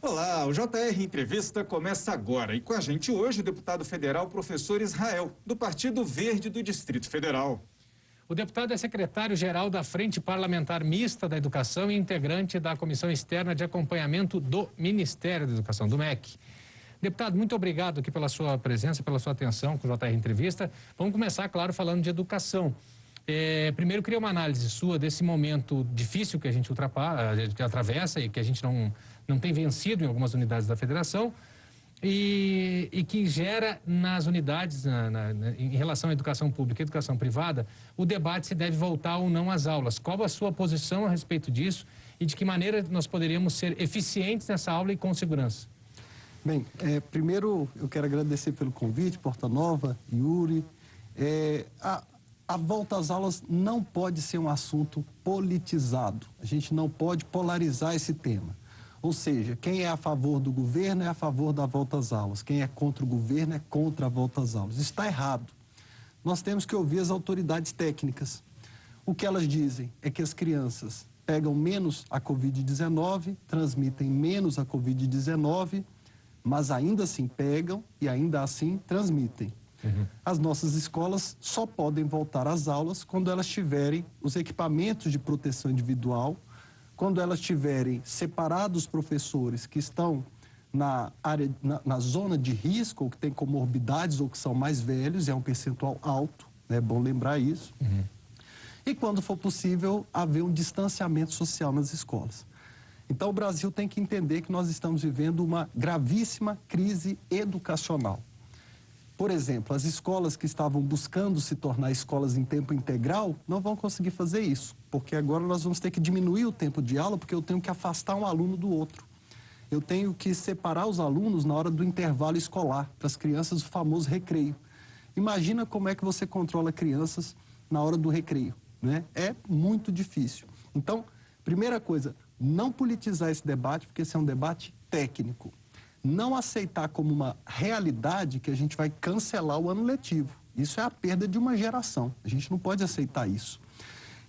Olá, o JR Entrevista começa agora e com a gente hoje o deputado federal professor Israel, do Partido Verde do Distrito Federal. O deputado é secretário-geral da Frente Parlamentar Mista da Educação e integrante da Comissão Externa de Acompanhamento do Ministério da Educação, do MEC. Deputado, muito obrigado aqui pela sua presença, pela sua atenção com o JR Entrevista. Vamos começar, claro, falando de educação. Primeiro, queria uma análise sua desse momento difícil que a gente atravessa e que a gente não tem vencido em algumas unidades da federação e que gera nas unidades, em relação à educação pública e educação privada, o debate se deve voltar ou não às aulas. Qual a sua posição a respeito disso e de que maneira nós poderíamos ser eficientes nessa aula e com segurança? Bem, primeiro eu quero agradecer pelo convite, Porta Nova, Yuri. A volta às aulas não pode ser um assunto politizado. A gente não pode polarizar esse tema. Ou seja, quem é a favor do governo é a favor da volta às aulas. Quem é contra o governo é contra a volta às aulas. Isso está errado. Nós temos que ouvir as autoridades técnicas. O que elas dizem é que as crianças pegam menos a Covid-19, transmitem menos a Covid-19, mas ainda assim pegam e ainda assim transmitem. As nossas escolas só podem voltar às aulas quando elas tiverem os equipamentos de proteção individual, quando elas tiverem separados os professores que estão na zona de risco, ou que têm comorbidades, ou que são mais velhos, é um percentual alto, é bom lembrar isso. E quando for possível, haver um distanciamento social nas escolas. Então, o Brasil tem que entender que nós estamos vivendo uma gravíssima crise educacional. Por exemplo, as escolas que estavam buscando se tornar escolas em tempo integral não vão conseguir fazer isso, porque agora nós vamos ter que diminuir o tempo de aula, porque eu tenho que afastar um aluno do outro. Eu tenho que separar os alunos na hora do intervalo escolar, para as crianças, o famoso recreio. Imagina como é que você controla crianças na hora do recreio, né? É muito difícil. Então, primeira coisa, não politizar esse debate, porque esse é um debate técnico. Não aceitar como uma realidade que a gente vai cancelar o ano letivo. Isso é a perda de uma geração. A gente não pode aceitar isso.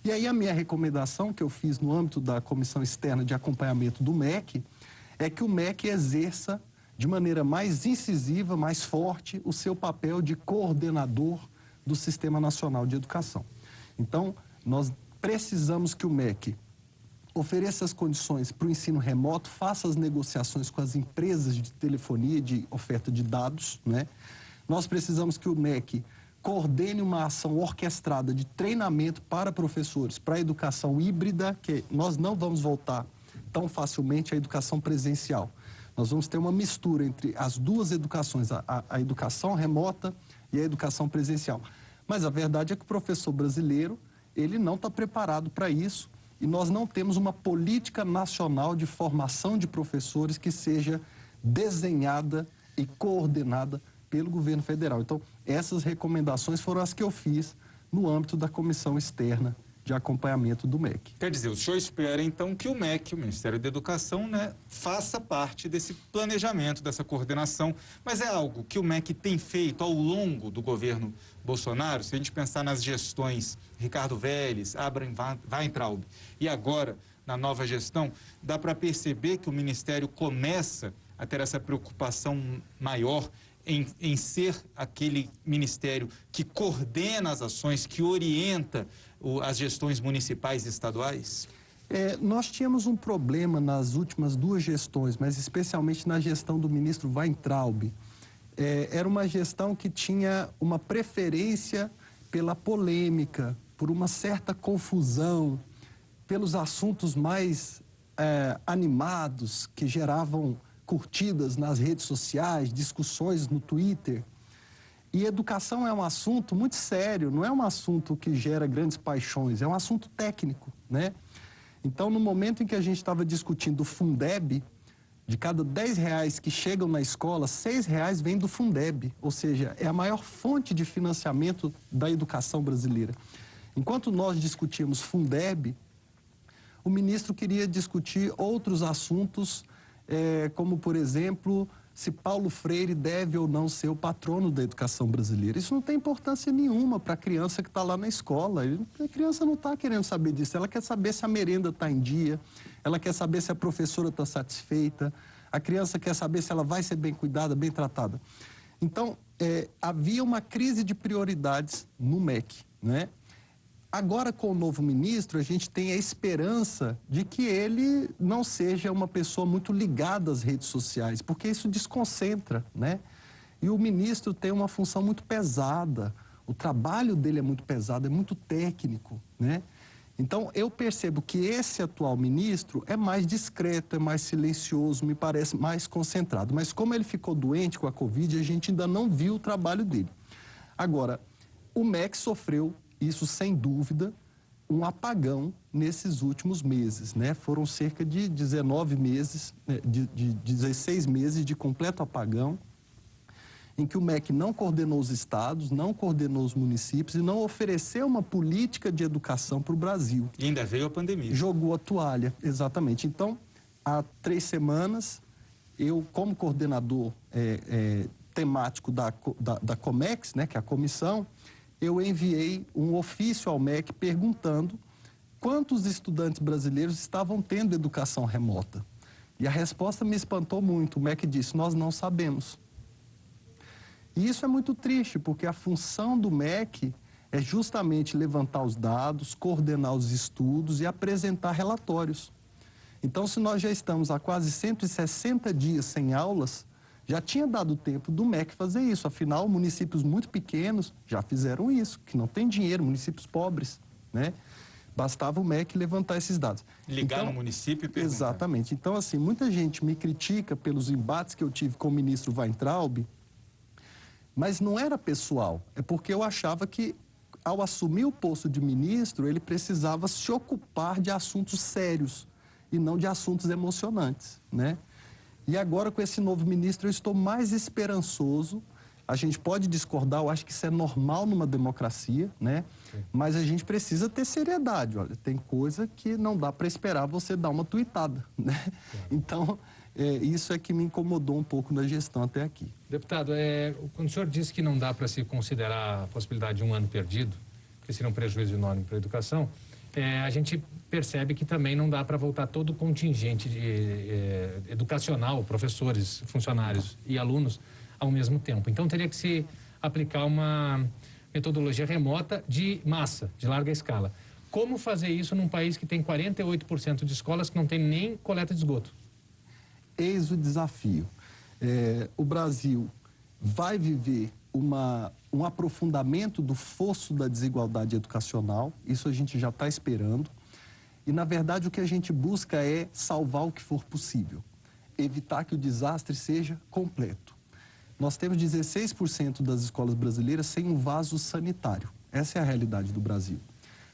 E aí a minha recomendação que eu fiz no âmbito da Comissão Externa de Acompanhamento do MEC é que o MEC exerça de maneira mais incisiva, mais forte, o seu papel de coordenador do Sistema Nacional de Educação. Então, nós precisamos que o MEC ofereça as condições para o ensino remoto, faça as negociações com as empresas de telefonia, de oferta de dados, né? Nós precisamos que o MEC coordene uma ação orquestrada de treinamento para professores, para a educação híbrida, que nós não vamos voltar tão facilmente à educação presencial. Nós vamos ter uma mistura entre as duas educações, a educação remota e a educação presencial. Mas a verdade é que o professor brasileiro, ele não está preparado para isso. E nós não temos uma política nacional de formação de professores que seja desenhada e coordenada pelo governo federal. Então, essas recomendações foram as que eu fiz no âmbito da Comissão Externa de Acompanhamento do MEC. Quer dizer, o senhor espera então que o MEC, o Ministério da Educação, faça parte desse planejamento, dessa coordenação, mas é algo que o MEC tem feito ao longo do governo Bolsonaro. Se a gente pensar nas gestões Ricardo Vélez, Abraham Weintraub e agora na nova gestão, dá para perceber que o Ministério começa a ter essa preocupação maior em ser aquele ministério que coordena as ações, que orienta as gestões municipais e estaduais? Nós tínhamos um problema nas últimas duas gestões, mas especialmente na gestão do ministro Weintraub. Era uma gestão que tinha uma preferência pela polêmica, por uma certa confusão, pelos assuntos mais animados, que geravam curtidas nas redes sociais, discussões no Twitter. E educação é um assunto muito sério, não é um assunto que gera grandes paixões, é um assunto técnico, né? Então, no momento em que a gente estava discutindo o Fundeb, de cada R$10 que chegam na escola, R$6 vem do Fundeb, ou seja, é a maior fonte de financiamento da educação brasileira. Enquanto nós discutíamos Fundeb, o ministro queria discutir outros assuntos, como, por exemplo, se Paulo Freire deve ou não ser o patrono da educação brasileira. Isso não tem importância nenhuma para a criança que está lá na escola. A criança não está querendo saber disso, ela quer saber se a merenda está em dia, ela quer saber se a professora está satisfeita. A criança quer saber se ela vai ser bem cuidada, bem tratada. Então, havia uma crise de prioridades no MEC, né? Agora, com o novo ministro, a gente tem a esperança de que ele não seja uma pessoa muito ligada às redes sociais, porque isso desconcentra, né? E o ministro tem uma função muito pesada, o trabalho dele é muito pesado, é muito técnico, né? Então, eu percebo que esse atual ministro é mais discreto, é mais silencioso, me parece mais concentrado. Mas como ele ficou doente com a Covid, a gente ainda não viu o trabalho dele. Agora, o MEC sofreu, isso sem dúvida, um apagão nesses últimos meses, né? Foram cerca de 19 meses, de 16 meses de completo apagão, em que o MEC não coordenou os estados, não coordenou os municípios e não ofereceu uma política de educação para o Brasil. E ainda veio a pandemia. Jogou a toalha, exatamente. Então, há 3 semanas, eu, como coordenador temático da Comex, né, que é a comissão, eu enviei um ofício ao MEC perguntando quantos estudantes brasileiros estavam tendo educação remota. E a resposta me espantou muito. O MEC disse, nós não sabemos. E isso é muito triste, porque a função do MEC é justamente levantar os dados, coordenar os estudos e apresentar relatórios. Então, se nós já estamos há quase 160 dias sem aulas, já tinha dado tempo do MEC fazer isso. Afinal, municípios muito pequenos já fizeram isso, que não tem dinheiro, municípios pobres, né? Bastava o MEC levantar esses dados. Ligar no município e perguntar. Exatamente. Então, assim, muita gente me critica pelos embates que eu tive com o ministro Weintraub, mas não era pessoal. É porque eu achava que, ao assumir o posto de ministro, ele precisava se ocupar de assuntos sérios e não de assuntos emocionantes, né? E agora, com esse novo ministro, eu estou mais esperançoso. A gente pode discordar, eu acho que isso é normal numa democracia, né? Sim. Mas a gente precisa ter seriedade. Olha, tem coisa que não dá para esperar você dar uma tuitada, né? Claro. Então, isso é que me incomodou um pouco na gestão até aqui. Deputado, quando o senhor disse que não dá para se considerar a possibilidade de um ano perdido, que seria um prejuízo enorme para a educação, a gente percebe que também não dá para voltar todo o contingente educacional, professores, funcionários e alunos ao mesmo tempo. Então, teria que se aplicar uma metodologia remota de massa, de larga escala. Como fazer isso num país que tem 48% de escolas que não tem nem coleta de esgoto? Eis o desafio. O Brasil vai viver um aprofundamento do fosso da desigualdade educacional, isso a gente já está esperando, e na verdade o que a gente busca é salvar o que for possível, evitar que o desastre seja completo. Nós temos 16% das escolas brasileiras sem um vaso sanitário, essa é a realidade do Brasil.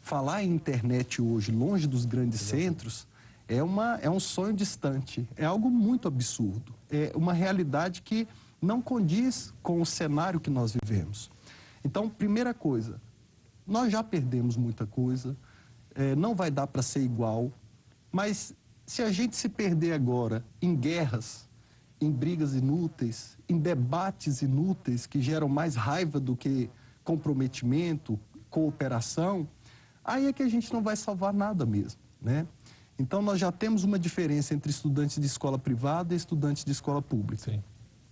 Falar em internet hoje, longe dos grandes centros, é um sonho distante, é algo muito absurdo, é uma realidade que não condiz com o cenário que nós vivemos. Então, primeira coisa, nós já perdemos muita coisa, não vai dar para ser igual, mas se a gente se perder agora em guerras, em brigas inúteis, em debates inúteis que geram mais raiva do que comprometimento, cooperação, aí é que a gente não vai salvar nada mesmo, né? Então, nós já temos uma diferença entre estudantes de escola privada e estudantes de escola pública. Sim.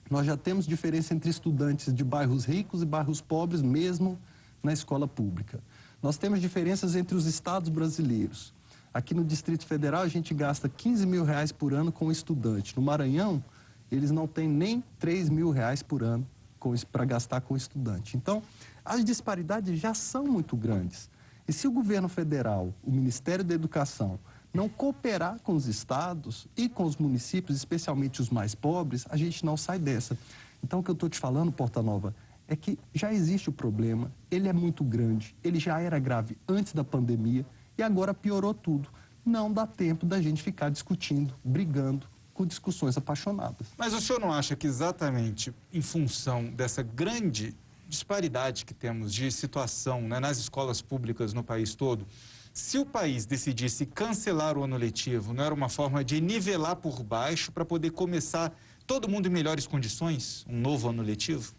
Nós já temos diferença entre estudantes de bairros ricos e bairros pobres, mesmo na escola pública. Nós temos diferenças entre os estados brasileiros. Aqui no Distrito Federal, a gente gasta R$15 mil por ano com estudante. No Maranhão, eles não têm nem R$3 mil por ano para gastar com estudante. Então, as disparidades já são muito grandes. E se o governo federal, o Ministério da Educação, não cooperar com os estados e com os municípios, especialmente os mais pobres, a gente não sai dessa. Então, o que eu estou te falando, Portanova, é que já existe o problema, ele é muito grande, ele já era grave antes da pandemia e agora piorou tudo. Não dá tempo da gente ficar discutindo, brigando, com discussões apaixonadas. Mas o senhor não acha que exatamente em função dessa grande disparidade que temos de situação, né, nas escolas públicas no país todo, se o país decidisse cancelar o ano letivo, não era uma forma de nivelar por baixo para poder começar todo mundo em melhores condições, um novo ano letivo?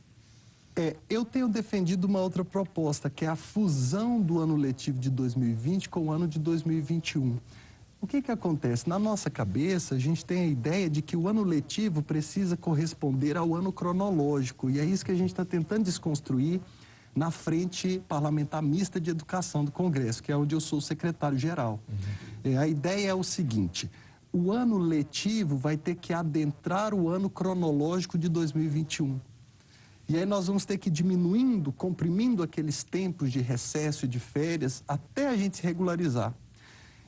Eu tenho defendido uma outra proposta, que é a fusão do ano letivo de 2020 com o ano de 2021. O que acontece? Na nossa cabeça, a gente tem a ideia de que o ano letivo precisa corresponder ao ano cronológico. E é isso que a gente está tentando desconstruir na Frente Parlamentar Mista de Educação do Congresso, que é onde eu sou secretário-geral. A ideia é o seguinte: o ano letivo vai ter que adentrar o ano cronológico de 2021. E aí nós vamos ter que ir diminuindo, comprimindo aqueles tempos de recesso e de férias até a gente se regularizar.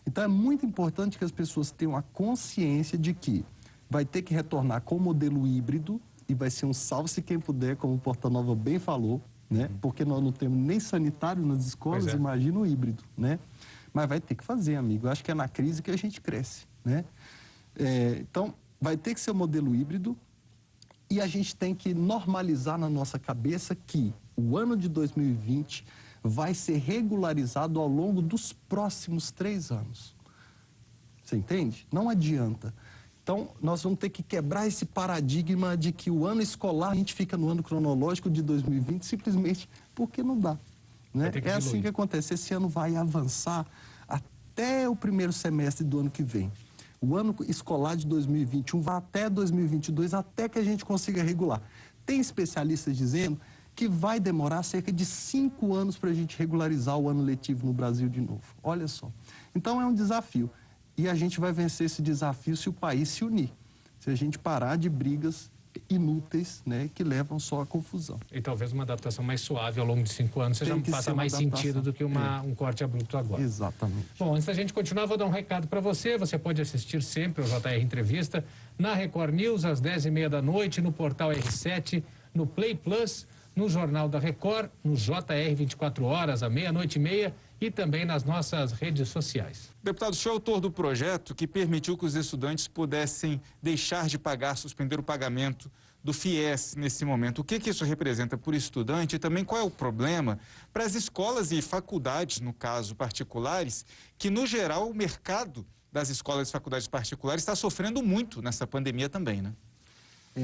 Então é muito importante que as pessoas tenham a consciência de que vai ter que retornar com o modelo híbrido, e vai ser um salve-se quem puder, como o Portanova bem falou, né? Porque nós não temos nem sanitário nas escolas, imagina o híbrido, né? Mas vai ter que fazer, amigo. Eu acho que é na crise que a gente cresce, né? Então, vai ter que ser o modelo híbrido, e a gente tem que normalizar na nossa cabeça que o ano de 2020 vai ser regularizado ao longo dos próximos 3 anos. Você entende? Não adianta. Então, nós vamos ter que quebrar esse paradigma de que o ano escolar, a gente fica no ano cronológico de 2020 simplesmente porque não dá, né? É assim que acontece. Esse ano vai avançar até o primeiro semestre do ano que vem. O ano escolar de 2021 vai até 2022, até que a gente consiga regular. Tem especialistas dizendo que vai demorar cerca de 5 anos para a gente regularizar o ano letivo no Brasil de novo. Olha só. Então é um desafio. E a gente vai vencer esse desafio se o país se unir. Se a gente parar de brigas inúteis, né, que levam só à confusão. E talvez uma adaptação mais suave ao longo de 5 anos seja faça mais sentido do que um corte abrupto agora. Exatamente. Bom, antes da gente continuar, vou dar um recado para você. Você pode assistir sempre o JR Entrevista na Record News, às 10h30 da noite, no portal R7, no Play Plus, no Jornal da Record, no JR 24 horas, à 00:30 e também nas nossas redes sociais. Deputado, o senhor é autor do projeto que permitiu que os estudantes pudessem deixar de pagar, suspender o pagamento do FIES nesse momento. O que isso representa por estudante e também qual é o problema para as escolas e faculdades, no caso particulares, que no geral o mercado das escolas e faculdades particulares está sofrendo muito nessa pandemia também, né?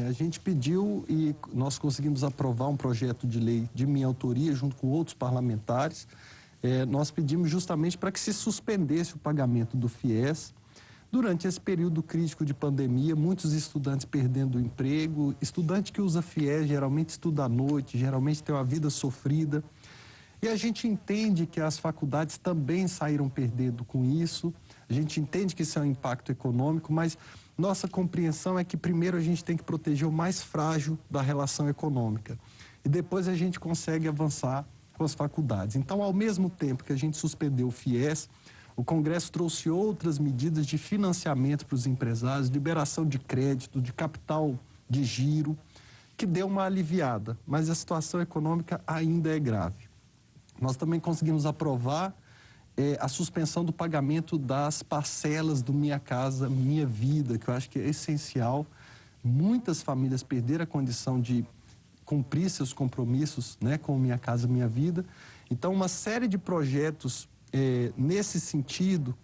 A gente pediu e nós conseguimos aprovar um projeto de lei de minha autoria junto com outros parlamentares. Nós pedimos justamente para que se suspendesse o pagamento do FIES. Durante esse período crítico de pandemia, muitos estudantes perdendo o emprego, estudante que usa FIES geralmente estuda à noite, geralmente tem uma vida sofrida. E a gente entende que as faculdades também saíram perdendo com isso, a gente entende que isso é um impacto econômico, mas nossa compreensão é que primeiro a gente tem que proteger o mais frágil da relação econômica e depois a gente consegue avançar com as faculdades. Então, ao mesmo tempo que a gente suspendeu o FIES, o Congresso trouxe outras medidas de financiamento para os empresários, liberação de crédito, de capital de giro, que deu uma aliviada, mas a situação econômica ainda é grave. Nós também conseguimos aprovar a suspensão do pagamento das parcelas do Minha Casa Minha Vida, que eu acho que é essencial. Muitas famílias perderam a condição de cumprir seus compromissos, né, com Minha Casa Minha Vida. Então, uma série de projetos nesse sentido,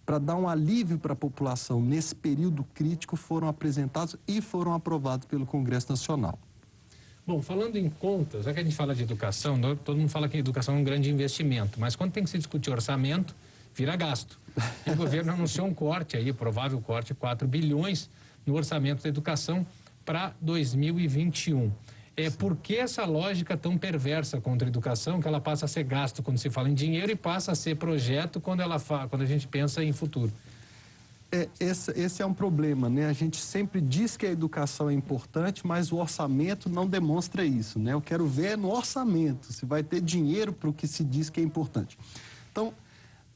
para dar um alívio para a população nesse período crítico, foram apresentados e foram aprovados pelo Congresso Nacional. Bom, falando em contas, já que a gente fala de educação, todo mundo fala que a educação é um grande investimento, mas quando tem que se discutir orçamento, vira gasto. E o governo anunciou um corte aí, provável corte de 4 bilhões no orçamento da educação para 2021. Por que essa lógica tão perversa contra a educação, que ela passa a ser gasto quando se fala em dinheiro e passa a ser projeto quando a gente pensa em futuro? Esse é um problema, né? A gente sempre diz que a educação é importante, mas o orçamento não demonstra isso, né? Eu quero ver no orçamento se vai ter dinheiro para o que se diz que é importante. Então,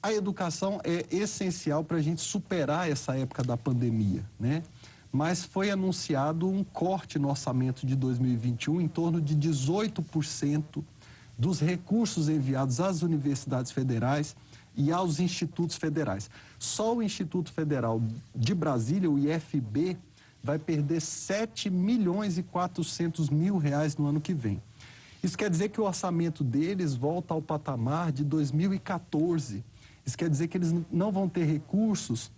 a educação é essencial para a gente superar essa época da pandemia, né? Mas foi anunciado um corte no orçamento de 2021 em torno de 18% dos recursos enviados às universidades federais e aos institutos federais. Só o Instituto Federal de Brasília, o IFB, vai perder 7 milhões e 400 mil reais no ano que vem. Isso quer dizer que o orçamento deles volta ao patamar de 2014. Isso quer dizer que eles não vão ter recursos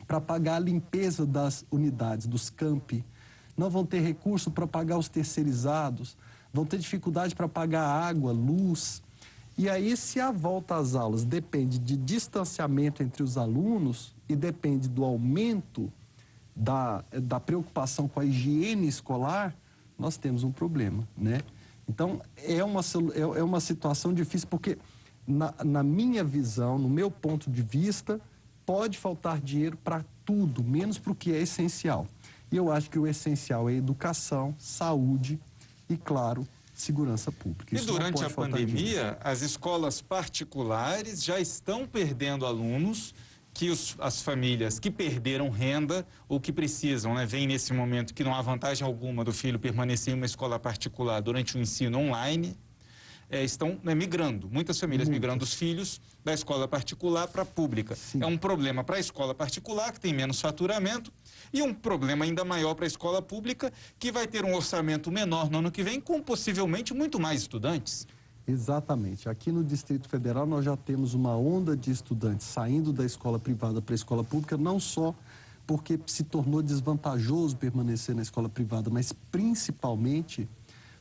para pagar a limpeza das unidades, dos campi, não vão ter recurso para pagar os terceirizados, vão ter dificuldade para pagar água, luz. E aí, se a volta às aulas depende de distanciamento entre os alunos, e depende do aumento da preocupação com a higiene escolar, nós temos um problema, né? Então, é uma situação difícil, porque na minha visão, no meu ponto de vista, pode faltar dinheiro para tudo, menos para o que é essencial. E eu acho que o essencial é educação, saúde e, claro, segurança pública. E durante a pandemia, as escolas particulares já estão perdendo alunos, que as famílias que perderam renda ou que precisam, né, veem nesse momento que não há vantagem alguma do filho permanecer em uma escola particular durante o ensino online, estão migrando, muitas famílias migrando os filhos da escola particular para a pública. Sim. É um problema para a escola particular, que tem menos faturamento, e um problema ainda maior para a escola pública, que vai ter um orçamento menor no ano que vem, com possivelmente muito mais estudantes. Exatamente. Aqui no Distrito Federal nós já temos uma onda de estudantes saindo da escola privada para a escola pública, não só porque se tornou desvantajoso permanecer na escola privada, mas principalmente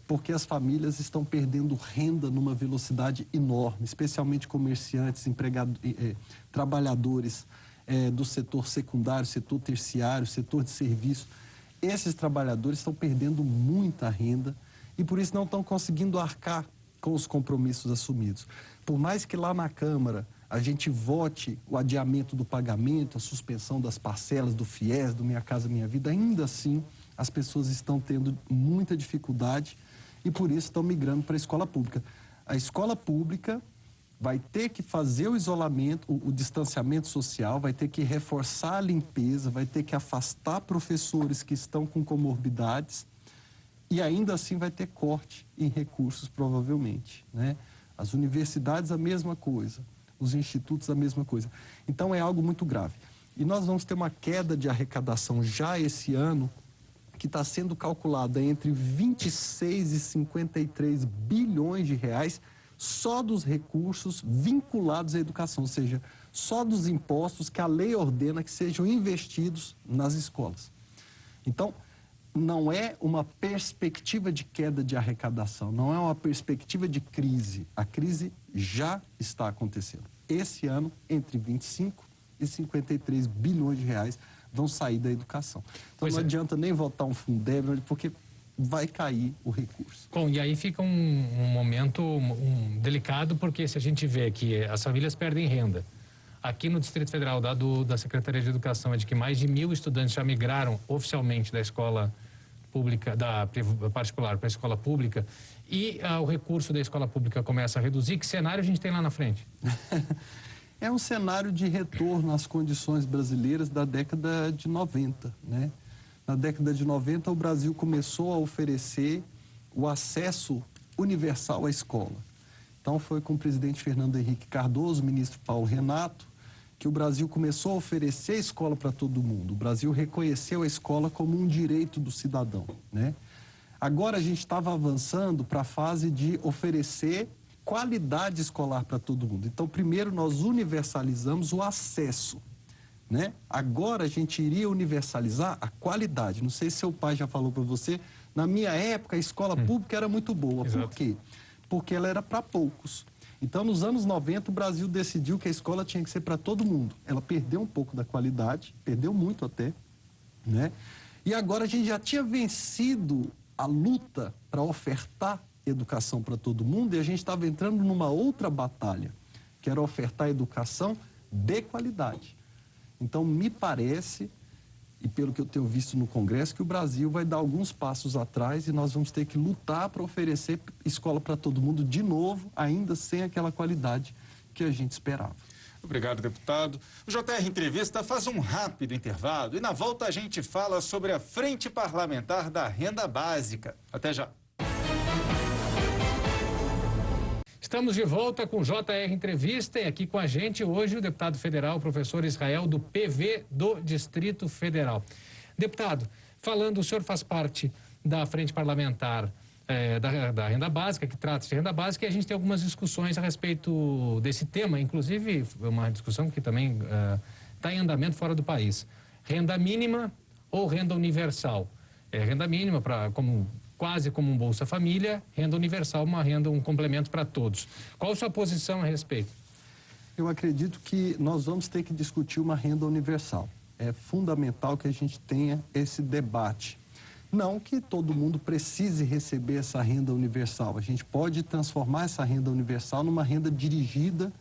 porque as famílias estão perdendo renda numa velocidade enorme, especialmente comerciantes, trabalhadores do setor secundário, setor terciário, setor de serviço. Esses trabalhadores estão perdendo muita renda e por isso não estão conseguindo arcar com os compromissos assumidos. Por mais que lá na Câmara a gente vote o adiamento do pagamento, a suspensão das parcelas do FIES, do Minha Casa Minha Vida, ainda assim as pessoas estão tendo muita dificuldade e por isso estão migrando para a escola pública. A escola pública vai ter que fazer o isolamento, o distanciamento social, vai ter que reforçar a limpeza, vai ter que afastar professores que estão com comorbidades e ainda assim vai ter corte em recursos, provavelmente, né? As universidades, a mesma coisa, os institutos, a mesma coisa. Então, é algo muito grave. E nós vamos ter uma queda de arrecadação já esse ano, que está sendo calculada entre 26 e 53 bilhões de reais só dos recursos vinculados à educação, ou seja, só dos impostos que a lei ordena que sejam investidos nas escolas. Então, não é uma perspectiva de queda de arrecadação, não é uma perspectiva de crise. A crise já está acontecendo. Esse ano, entre 25 e 53 bilhões de reais vão sair da educação. Então, não adianta nem votar um Fundeb, porque vai cair o recurso. Bom, e aí fica um momento delicado, porque se a gente vê que as famílias perdem renda, aqui no Distrito Federal, dado da Secretaria de Educação, é de que mais de 1.000 estudantes já migraram oficialmente da escola pública, da particular para a escola pública, e o recurso da escola pública começa a reduzir. Que cenário a gente tem lá na frente? É um cenário de retorno às condições brasileiras da década de 90, né? Na década de 90, o Brasil começou a oferecer o acesso universal à escola. Então, foi com o presidente Fernando Henrique Cardoso, o ministro Paulo Renato, que o Brasil começou a oferecer a escola para todo mundo. O Brasil reconheceu a escola como um direito do cidadão, né? Agora, a gente estava avançando para a fase de oferecer qualidade escolar para todo mundo. Então, primeiro, nós universalizamos o acesso, né? Agora a gente iria universalizar a qualidade. Não sei se seu pai já falou para você, na minha época a escola pública era muito boa. Exato. Por quê? Porque ela era para poucos. Então, nos anos 90, o Brasil decidiu que a escola tinha que ser para todo mundo. Ela perdeu um pouco da qualidade, perdeu muito até, né? E agora a gente já tinha vencido a luta para ofertar educação para todo mundo e a gente estava entrando numa outra batalha, que era ofertar educação de qualidade. Então, me parece, e pelo que eu tenho visto no Congresso, que o Brasil vai dar alguns passos atrás e nós vamos ter que lutar para oferecer escola para todo mundo de novo, ainda sem aquela qualidade que a gente esperava. Obrigado, deputado. O JR Entrevista faz um rápido intervalo e na volta a gente fala sobre a Frente Parlamentar da Renda Básica. Até já. Estamos de volta com o JR Entrevista e aqui com a gente hoje o deputado federal, professor Israel, do PV do Distrito Federal. Deputado, falando, o senhor faz parte da Frente Parlamentar da Renda Básica, que trata de renda básica, e a gente tem algumas discussões a respeito desse tema, inclusive uma discussão que também está em andamento fora do país. Renda mínima ou renda universal? Renda mínima quase como um Bolsa Família, renda universal, uma renda, um complemento para todos. Qual a sua posição a respeito? Eu acredito que nós vamos ter que discutir uma renda universal. É fundamental que a gente tenha esse debate. Não que todo mundo precise receber essa renda universal. A gente pode transformar essa renda universal numa renda dirigida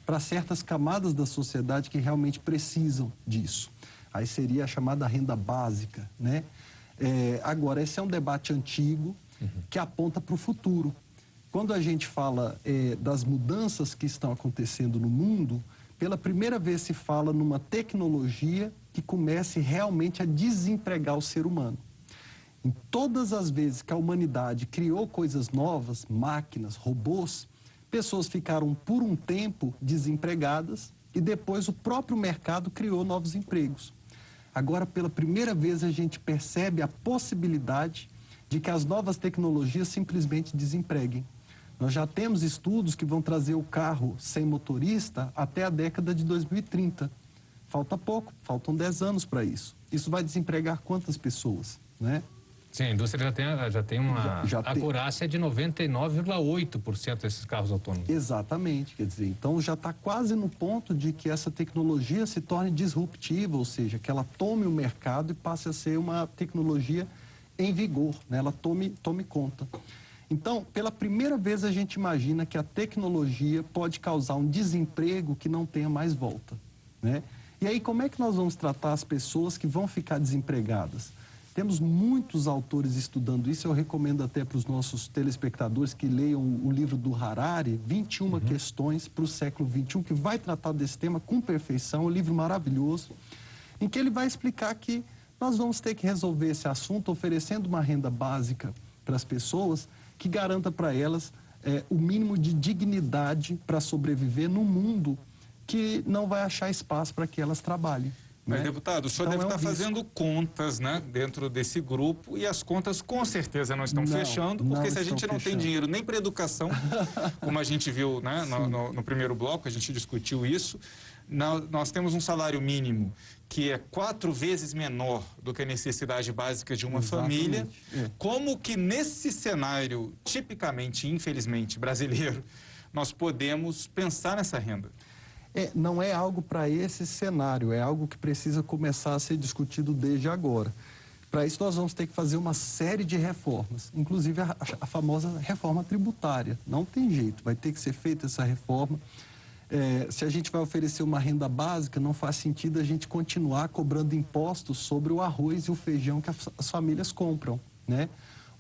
para certas camadas da sociedade que realmente precisam disso. Aí seria a chamada renda básica, né? Agora, esse é um debate antigo que aponta para o futuro. Quando a gente fala das mudanças que estão acontecendo no mundo, pela primeira vez se fala numa tecnologia que comece realmente a desempregar o ser humano. Em todas as vezes que a humanidade criou coisas novas, máquinas, robôs, pessoas ficaram por um tempo desempregadas e depois o próprio mercado criou novos empregos. Agora, pela primeira vez, a gente percebe a possibilidade de que as novas tecnologias simplesmente desempreguem. Nós já temos estudos que vão trazer o carro sem motorista até a década de 2030. Falta pouco, faltam 10 anos para isso. Isso vai desempregar quantas pessoas, né? Sim, a indústria já tem uma acurácia de 99,8% desses carros autônomos. Exatamente, quer dizer, então já está quase no ponto de que essa tecnologia se torne disruptiva, ou seja, que ela tome o mercado e passe a ser uma tecnologia em vigor, né? Ela tome conta. Então, pela primeira vez a gente imagina que a tecnologia pode causar um desemprego que não tenha mais volta, né? E aí, como é que nós vamos tratar as pessoas que vão ficar desempregadas? Temos muitos autores estudando isso, eu recomendo até para os nossos telespectadores que leiam o livro do Harari, 21 questões para o século XXI, que vai tratar desse tema com perfeição, um livro maravilhoso, em que ele vai explicar que nós vamos ter que resolver esse assunto oferecendo uma renda básica para as pessoas que garanta para elas o mínimo de dignidade para sobreviver num mundo que não vai achar espaço para que elas trabalhem. Mas, deputado, o senhor deve estar fazendo contas, né, dentro desse grupo, e as contas com certeza não estão fechando, porque se a gente não tem dinheiro nem para educação, como a gente viu, né, no primeiro bloco, a gente discutiu isso, nós temos um salário mínimo que é 4 vezes menor do que a necessidade básica de uma família. Como que nesse cenário, tipicamente, infelizmente, brasileiro, nós podemos pensar nessa renda? Não é algo para esse cenário, é algo que precisa começar a ser discutido desde agora. Para isso, nós vamos ter que fazer uma série de reformas, inclusive a famosa reforma tributária. Não tem jeito, vai ter que ser feita essa reforma. Se a gente vai oferecer uma renda básica, não faz sentido a gente continuar cobrando impostos sobre o arroz e o feijão que as famílias compram, né?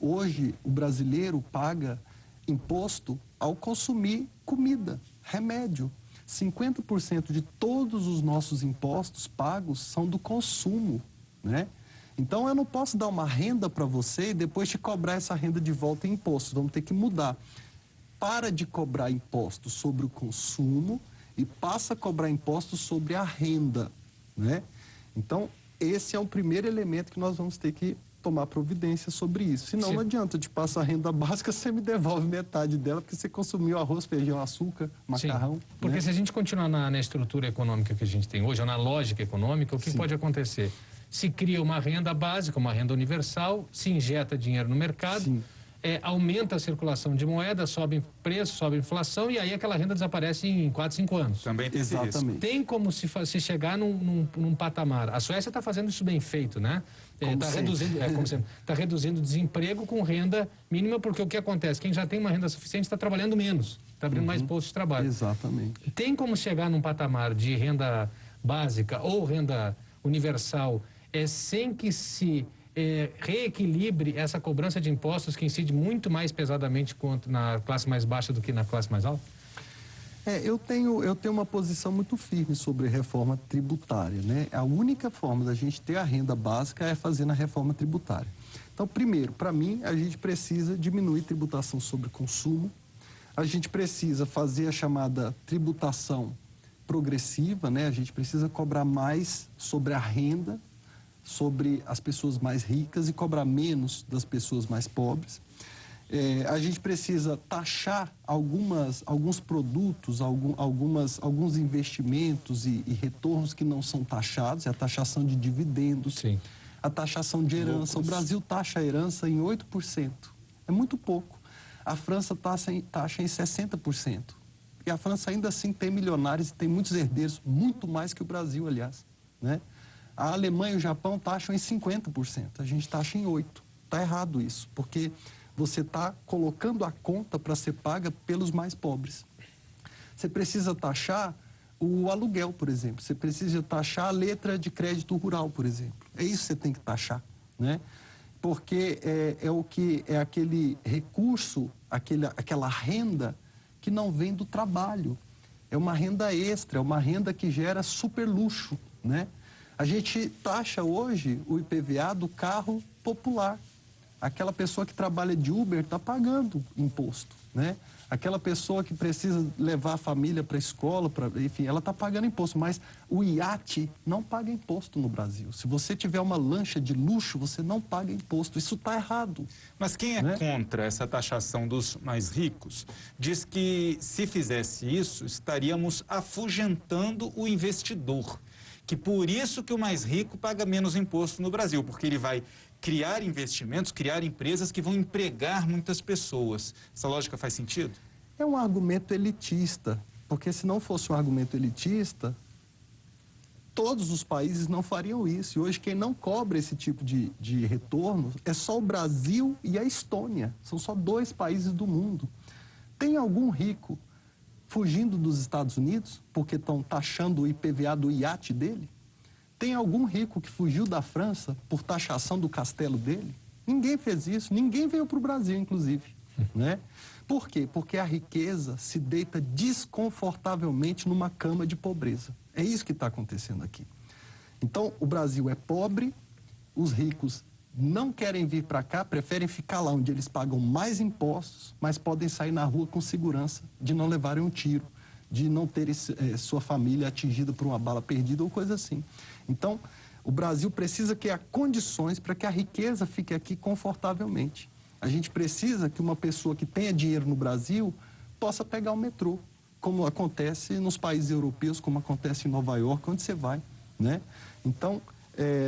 Hoje, o brasileiro paga imposto ao consumir comida, remédio. 50% de todos os nossos impostos pagos são do consumo, né? Então, eu não posso dar uma renda para você e depois te cobrar essa renda de volta em impostos. Vamos ter que mudar. Para de cobrar impostos sobre o consumo e passa a cobrar impostos sobre a renda, né? Então, esse é o primeiro elemento que nós vamos ter que tomar providência sobre isso. Senão, não adianta te passar a renda básica, você me devolve metade dela, porque você consumiu arroz, feijão, açúcar, macarrão. Sim, porque, né, se a gente continuar na estrutura econômica que a gente tem hoje, ou na lógica econômica, o que pode acontecer? Se cria uma renda básica, uma renda universal, se injeta dinheiro no mercado, aumenta a circulação de moeda, sobe preço, sobe inflação, e aí aquela renda desaparece em 4, 5 anos. Também tem esse risco. Tem como se chegar num patamar. A Suécia está fazendo isso bem feito, né? Está reduzindo o desemprego com renda mínima, porque o que acontece? Quem já tem uma renda suficiente está trabalhando menos, está abrindo mais postos de trabalho. Exatamente. Tem como chegar num patamar de renda básica ou renda universal sem que se reequilibre essa cobrança de impostos que incide muito mais pesadamente quanto na classe mais baixa do que na classe mais alta? Eu tenho uma posição muito firme sobre reforma tributária, né? A única forma da gente ter a renda básica é fazendo a reforma tributária. Então, primeiro, para mim, a gente precisa diminuir tributação sobre consumo, a gente precisa fazer a chamada tributação progressiva, né? A gente precisa cobrar mais sobre a renda, sobre as pessoas mais ricas e cobrar menos das pessoas mais pobres. A gente precisa taxar alguns produtos, alguns investimentos e retornos que não são taxados, é a taxação de dividendos, a taxação de herança. O Brasil taxa a herança em 8%, é muito pouco. A França taxa em 60%. e a França ainda assim tem milionários e tem muitos herdeiros, muito mais que o Brasil, aliás, né? A Alemanha e o Japão taxam em 50%, a gente taxa em 8%. Está errado isso, porque você está colocando a conta para ser paga pelos mais pobres. Você precisa taxar o aluguel, por exemplo. Você precisa taxar a letra de crédito rural, por exemplo. É isso que você tem que taxar, né? Porque é aquele recurso, aquela renda que não vem do trabalho. É uma renda extra, é uma renda que gera super luxo, né? A gente taxa hoje o IPVA do carro popular. Aquela pessoa que trabalha de Uber está pagando imposto, né? Aquela pessoa que precisa levar a família para a escola, enfim, ela está pagando imposto, mas o iate não paga imposto no Brasil. Se você tiver uma lancha de luxo, você não paga imposto. Isso está errado. Mas quem é, né, contra essa taxação dos mais ricos diz que se fizesse isso, estaríamos afugentando o investidor. Que por isso que o mais rico paga menos imposto no Brasil, porque ele vai criar investimentos, criar empresas que vão empregar muitas pessoas. Essa lógica faz sentido? É um argumento elitista, porque se não fosse um argumento elitista, todos os países não fariam isso. E hoje quem não cobra esse tipo de retorno é só o Brasil e a Estônia. São só 2 países do mundo. Tem algum rico fugindo dos Estados Unidos porque estão taxando o IPVA do iate dele? Tem algum rico que fugiu da França por taxação do castelo dele? Ninguém fez isso, ninguém veio para o Brasil, inclusive, né? Por quê? Porque a riqueza se deita desconfortavelmente numa cama de pobreza. É isso que está acontecendo aqui. Então, o Brasil é pobre, os ricos não querem vir para cá, preferem ficar lá onde eles pagam mais impostos, mas podem sair na rua com segurança de não levarem um tiro, de não ter sua família atingida por uma bala perdida ou coisa assim. Então, o Brasil precisa criar condições para que a riqueza fique aqui confortavelmente. A gente precisa que uma pessoa que tenha dinheiro no Brasil possa pegar o metrô, como acontece nos países europeus, como acontece em Nova York, onde você vai, né? Então,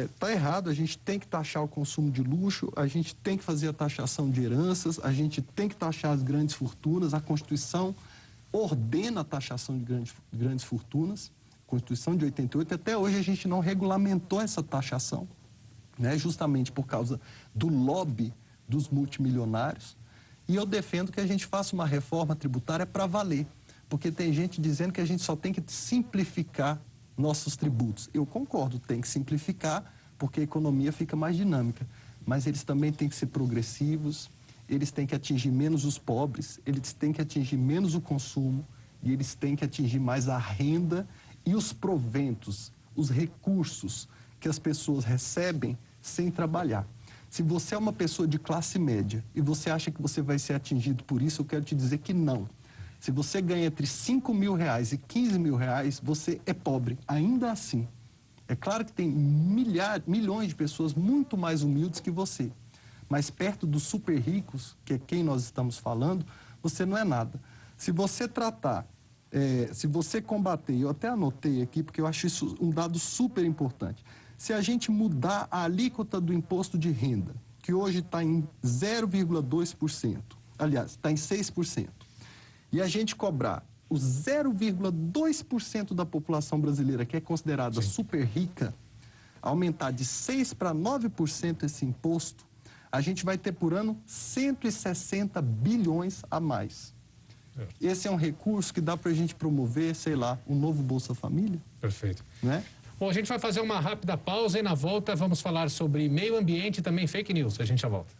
está errado, a gente tem que taxar o consumo de luxo, a gente tem que fazer a taxação de heranças, a gente tem que taxar as grandes fortunas, a Constituição ordena a taxação de grandes fortunas, Constituição de 88, até hoje a gente não regulamentou essa taxação, né, justamente por causa do lobby dos multimilionários, e eu defendo que a gente faça uma reforma tributária para valer, porque tem gente dizendo que a gente só tem que simplificar nossos tributos. Eu concordo, tem que simplificar, porque a economia fica mais dinâmica, mas eles também têm que ser progressivos, eles têm que atingir menos os pobres, eles têm que atingir menos o consumo e eles têm que atingir mais a renda e os proventos, os recursos que as pessoas recebem sem trabalhar. Se você é uma pessoa de classe média e você acha que você vai ser atingido por isso, eu quero te dizer que não. Se você ganha entre 5 mil reais e 15 mil reais, você é pobre, ainda assim. É claro que tem milhões de pessoas muito mais humildes que você. Mas perto dos super ricos, que é quem nós estamos falando, você não é nada. Se você tratar, se você combater, eu até anotei aqui, porque eu acho isso um dado super importante. Se a gente mudar a alíquota do imposto de renda, que hoje está em 0,2%, aliás, está em 6%, e a gente cobrar os 0,2% da população brasileira, que é considerada super rica, aumentar de 6% para 9% esse imposto, a gente vai ter por ano 160 bilhões a mais. Esse é um recurso que dá para a gente promover, sei lá, um novo Bolsa Família. Perfeito. Né? Bom, a gente vai fazer uma rápida pausa e na volta vamos falar sobre meio ambiente e também fake news. A gente já volta.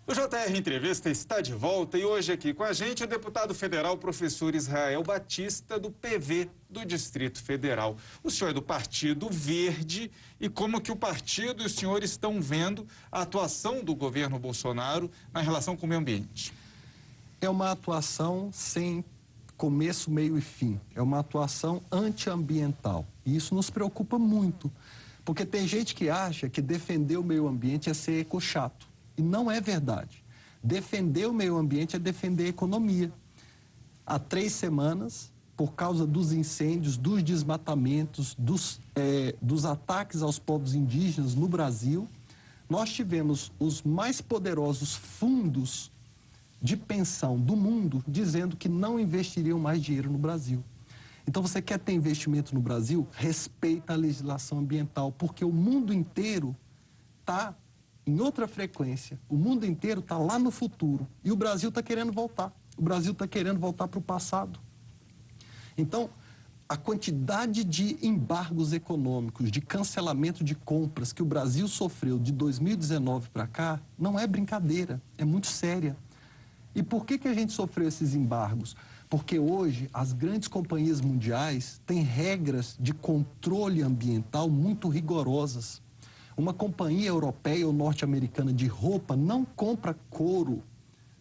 O JR Entrevista está de volta e hoje aqui com a gente o deputado federal professor Israel Batista, do PV do Distrito Federal. O senhor é do Partido Verde e como que o partido e os senhores estão vendo a atuação do governo Bolsonaro na relação com o meio ambiente? É uma atuação sem começo, meio e fim. É uma atuação antiambiental. E isso nos preocupa muito, porque tem gente que acha que defender o meio ambiente é ser ecochato. E não é verdade. Defender o meio ambiente é defender a economia. Há 3 semanas, por causa dos incêndios, dos desmatamentos, dos ataques aos povos indígenas no Brasil, nós tivemos os mais poderosos fundos de pensão do mundo dizendo que não investiriam mais dinheiro no Brasil. Então, você quer ter investimento no Brasil? Respeita a legislação ambiental, porque o mundo inteiro está em outra frequência. O mundo inteiro está lá no futuro. E o Brasil está querendo voltar. O Brasil está querendo voltar para o passado. Então, a quantidade de embargos econômicos, de cancelamento de compras que o Brasil sofreu de 2019 para cá, não é brincadeira, é muito séria. E por que a gente sofreu esses embargos? Porque hoje as grandes companhias mundiais têm regras de controle ambiental muito rigorosas. Uma companhia europeia ou norte-americana de roupa não compra couro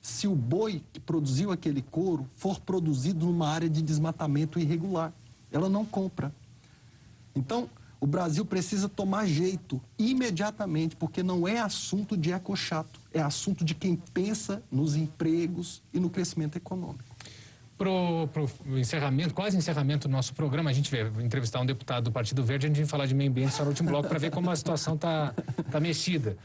se o boi que produziu aquele couro for produzido numa área de desmatamento irregular. Ela não compra. Então, o Brasil precisa tomar jeito imediatamente, porque não é assunto de ecochato, é assunto de quem pensa nos empregos e no crescimento econômico. Pro encerramento, quase encerramento do nosso programa, a gente vai entrevistar um deputado do Partido Verde, a gente vai falar de meio ambiente só no último bloco para ver como a situação tá mexida.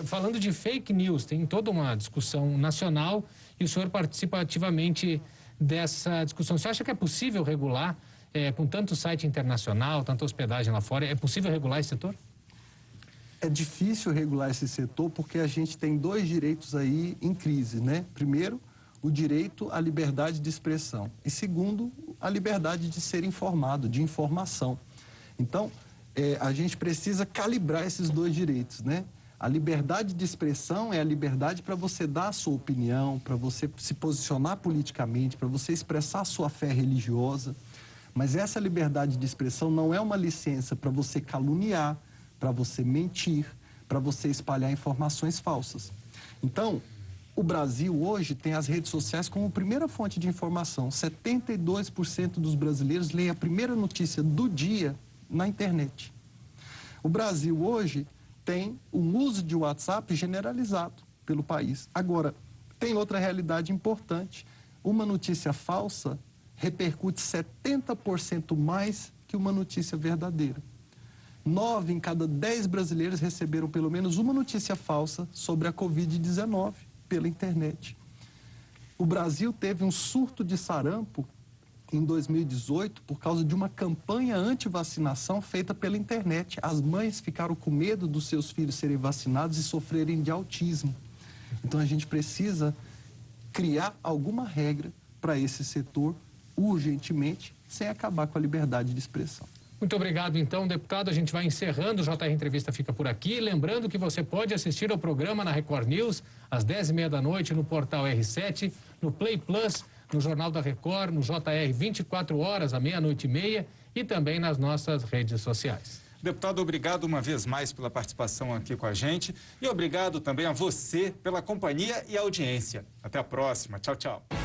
Falando de fake news, tem toda uma discussão nacional e o senhor participa ativamente dessa discussão. Você acha que é possível regular, com tanto site internacional, tanta hospedagem lá fora, é possível regular esse setor? É difícil regular esse setor porque a gente tem dois direitos aí em crise, né? Primeiro, o direito à liberdade de expressão e, segundo, a liberdade de ser informado, de informação. Então, a gente precisa calibrar esses dois direitos, né? A liberdade de expressão é a liberdade para você dar a sua opinião, para você se posicionar politicamente, para você expressar a sua fé religiosa. Mas essa liberdade de expressão não é uma licença para você caluniar, para você mentir, para você espalhar informações falsas. Então, o Brasil hoje tem as redes sociais como primeira fonte de informação. 72% dos brasileiros leem a primeira notícia do dia na internet. O Brasil hoje tem um uso de WhatsApp generalizado pelo país. Agora, tem outra realidade importante. Uma notícia falsa repercute 70% mais que uma notícia verdadeira. 9 em cada 10 brasileiros receberam pelo menos uma notícia falsa sobre a Covid-19 pela internet. O Brasil teve um surto de sarampo em 2018 por causa de uma campanha anti-vacinação feita pela internet. As mães ficaram com medo dos seus filhos serem vacinados e sofrerem de autismo. Então a gente precisa criar alguma regra para esse setor urgentemente, sem acabar com a liberdade de expressão. Muito obrigado, então, deputado. A gente vai encerrando. O JR Entrevista fica por aqui. Lembrando que você pode assistir ao programa na Record News, às 10h30 da noite, no portal R7, no Play Plus, no Jornal da Record, no JR 24 horas, à 00h30 e também nas nossas redes sociais. Deputado, obrigado uma vez mais pela participação aqui com a gente e obrigado também a você pela companhia e audiência. Até a próxima. Tchau, tchau.